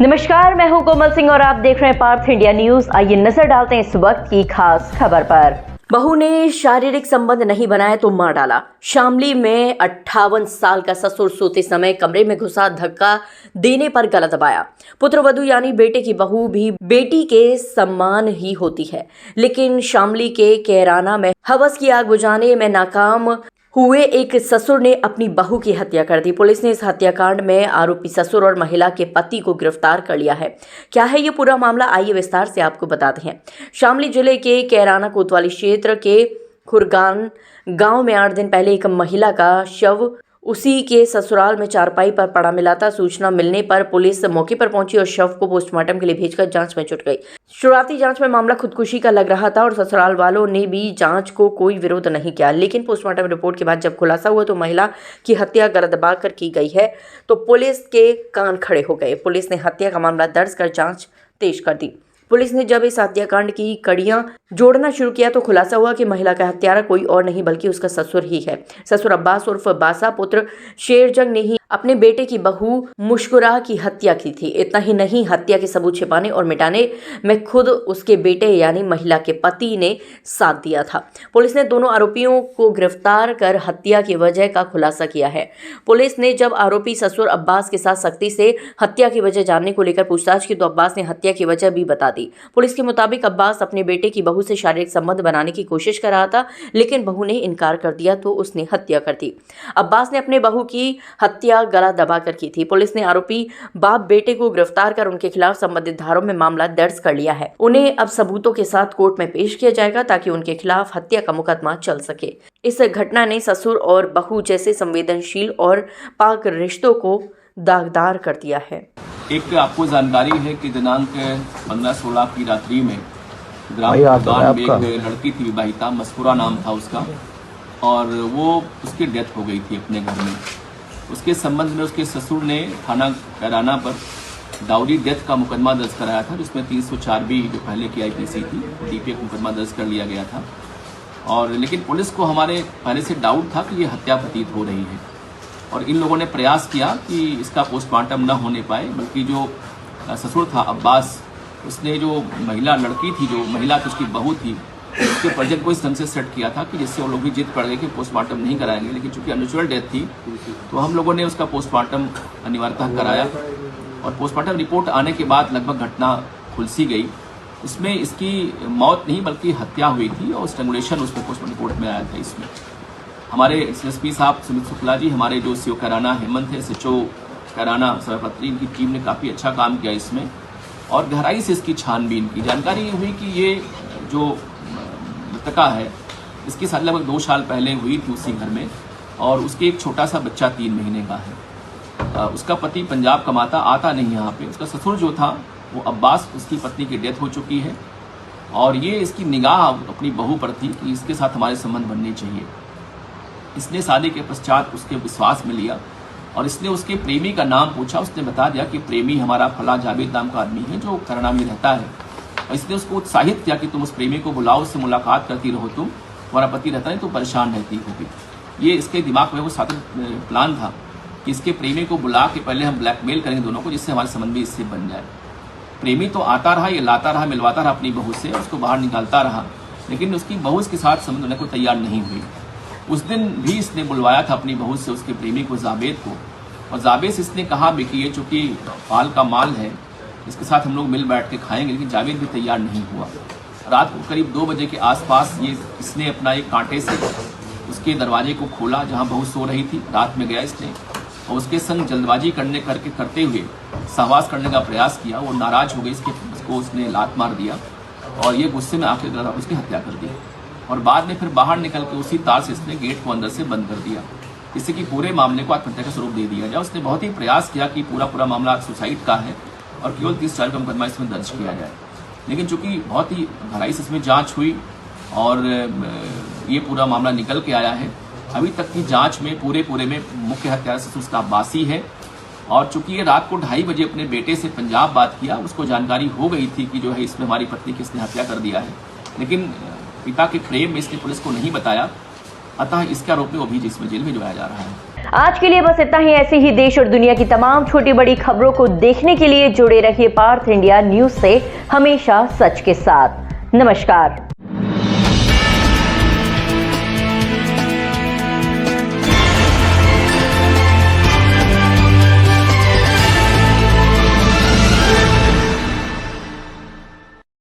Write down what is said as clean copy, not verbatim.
नमस्कार, मैं हूं कोमल सिंह और आप देख रहे हैं पार्थ इंडिया न्यूज। आइए नजर डालते हैं इस वक्त की खास खबर पर। बहू ने शारीरिक संबंध नहीं बनाया तो मार डाला। शामली में 58 साल का ससुर सोते समय कमरे में घुसा, धक्का देने पर गला दबाया। पुत्रवधू यानी बेटे की बहू भी बेटी के सम्मान ही होती है, लेकिन शामली के कैराना में हवस की आग बुझाने में नाकाम हुए एक ससुर ने अपनी बहू की हत्या कर दी। पुलिस ने इस हत्याकांड में आरोपी ससुर और महिला के पति को गिरफ्तार कर लिया है। क्या है ये पूरा मामला, आइए विस्तार से आपको बताते हैं। शामली जिले के कैराना कोतवाली क्षेत्र के खुरगान गांव में 8 दिन पहले एक महिला का शव उसी के ससुराल में चारपाई पर पड़ा मिला था। सूचना मिलने पर पुलिस मौके पर पहुंची और शव को पोस्टमार्टम के लिए भेजकर जांच में जुट गई। शुरुआती जांच में मामला खुदकुशी का लग रहा था और ससुराल वालों ने भी जांच को कोई विरोध नहीं किया, लेकिन पोस्टमार्टम रिपोर्ट के बाद जब खुलासा हुआ तो महिला की हत्या गला दबाकर की गई है, तो पुलिस के कान खड़े हो गए। पुलिस ने हत्या का मामला दर्ज कर जाँच तेज कर दी। पुलिस ने जब इस हत्याकांड की कड़ियां जोड़ना शुरू किया तो खुलासा हुआ कि महिला का हत्यारा कोई और नहीं बल्कि उसका ससुर ही है। ससुर अब्बास उर्फ बासा पुत्र शेरजंग ने ही अपने बेटे की बहू मुस्कुरा की हत्या की थी। इतना ही नहीं, हत्या के सबूत छिपाने और मिटाने में खुद उसके बेटे यानी महिला के पति ने साथ दिया था। पुलिस ने दोनों आरोपियों को गिरफ्तार कर हत्या की वजह का खुलासा किया है। पुलिस ने जब आरोपी ससुर अब्बास के साथ सख्ती से हत्या की वजह जानने को लेकर पूछताछ की तो अब्बास ने हत्या की वजह भी बता दी। पुलिस के मुताबिक अब्बास अपने बेटे की बहू से शारीरिक संबंध बनाने की कोशिश कर रहा था, लेकिन बहू ने इनकार कर दिया तो उसने हत्या कर दी। अब्बास ने अपने बहू की हत्या गला दबाकर की थी। पुलिस ने आरोपी बाप बेटे को गिरफ्तार कर उनके खिलाफ संबंधित धाराओं में मामला दर्ज कर लिया है। उन्हें अब सबूतों के साथ कोर्ट में पेश किया जाएगा ताकि उनके खिलाफ हत्या का मुकदमा चल सके। इस घटना ने ससुर और बहू जैसे संवेदनशील और पाक रिश्तों को दागदार कर दिया है। एक आपको जानकारी है कि दिनांक 15-16 की रात्रि में ग्राम खुरगान में एक लड़की थी, विवाहिता, मस्कुरा नाम था उसका, और वो उसकी डेथ हो गई थी अपने घर में। उसके संबंध में उसके ससुर ने थाना कैराना पर डाउरी डेथ का मुकदमा दर्ज कराया था, जिसमें 304 भी जो पहले की आईपीसी थी डीपीए मुकदमा दर्ज कर लिया गया था। और लेकिन पुलिस को हमारे पहले से डाउट था कि ये हत्या प्रतीत हो रही है, और इन लोगों ने प्रयास किया कि इसका पोस्टमार्टम न होने पाए, बल्कि जो ससुर था अब्बास, उसने जो महिला लड़की थी, जो महिला की उसकी बहू थी, उसके परिजन को इस ढंग से सेट किया था कि जिससे वो लोग भी जिद पड़ गए कि पोस्टमार्टम नहीं कराएंगे। लेकिन चूंकि अननेचुरल डेथ थी तो हम लोगों ने उसका पोस्टमार्टम अनिवार्यतः कराया, और पोस्टमार्टम रिपोर्ट आने के बाद लगभग घटना खुलसी गई। इसमें इसकी मौत नहीं बल्कि हत्या हुई थी और स्ट्रैंगुलेशन उसमें पोस्टमार्टम रिपोर्ट में आया था। इसमें हमारे एसएसपी साहब सुमित शुक्ला जी, हमारे जो सीओ कैराना हेमंत है, एसएचओ कैराना सभापति, इनकी टीम ने काफ़ी अच्छा काम किया इसमें, और गहराई से इसकी छानबीन की। जानकारी हुई कि ये जो मृतका है, इसकी शादी लगभग 2 साल पहले हुई थी उसी घर में, और उसके एक छोटा सा बच्चा 3 महीने का है। उसका पति पंजाब कमाता, आता नहीं यहाँ पे। उसका ससुर जो था वो अब्बास, उसकी पत्नी की डेथ हो चुकी है, और ये इसकी निगाह अपनी बहू पर थी कि इसके साथ हमारे संबंध बनने चाहिए। इसने शादी के पश्चात उसके विश्वास में लिया और इसने उसके प्रेमी का नाम पूछा। उसने बता दिया कि प्रेमी हमारा फला जावेद नाम का आदमी है जो कैराना में रहता है, और इसने उसको उत्साहित किया कि तुम उस प्रेमी को बुलाओ, उससे मुलाकात करती रहो, तुम्हारा पति रहता है तो परेशान रहती होगी। ये इसके दिमाग में वो सातन प्लान था कि इसके प्रेमी को बुला के पहले हम ब्लैकमेल करेंगे दोनों को, जिससे हमारे संबंध भी इससे बन जाए। प्रेमी तो आता रहा, ये लाता रहा, मिलवाता रहा अपनी बहू से, उसको बाहर निकालता रहा, लेकिन उसकी बहू इसके साथ संबंध होने को तैयार नहीं हुई। उस दिन भी इसने बुलवाया था अपनी बहू से उसके प्रेमी को, जावेद को, और जावेद से इसने कहा भी कि ये चूंकि पाल का माल है, इसके साथ हम लोग मिल बैठ के खाएंगे, लेकिन जावेद भी तैयार नहीं हुआ। रात को करीब 2 बजे के आसपास ये इसने अपना एक कांटे से उसके दरवाजे को खोला जहां बहू सो रही थी। रात में गया इसने और उसके संग जल्दबाजी करते हुए सहवास करने का प्रयास किया। वो नाराज हो गई, इसको उसने लात मार दिया और ये गुस्से में आकर उसकी हत्या कर दी, और बाद में फिर बाहर निकल के उसी तार से इसने गेट को अंदर से बंद कर दिया, जिससे कि पूरे मामले को आत्महत्या का स्वरूप दे दिया जाए। उसने बहुत ही प्रयास किया कि पूरा मामला सुसाइड का है और केवल 30 साल का मुकदमा इसमें दर्ज किया जाए, लेकिन चूंकि बहुत ही गहराई से इसमें जांच हुई और ये पूरा मामला निकल के आया है। अभी तक की जांच में पूरे में मुख्य हत्यारा ससुर उसका अब्बासी है, और चूंकि ये रात को 2:30 बजे अपने बेटे से पंजाब बात किया, उसको जानकारी हो गई थी कि जो है इसमें हमारी पत्नी की इसने हत्या कर दिया है, लेकिन पिता के प्रेम में इसने पुलिस को नहीं बताया, अतः इसके आरोप में वो भी जिसमें जेल भिजवाया जा रहा है। आज के लिए बस इतना ही। ऐसे ही देश और दुनिया की तमाम छोटी बड़ी खबरों को देखने के लिए जुड़े रहिए पार्थ इंडिया न्यूज से, हमेशा सच के साथ। नमस्कार।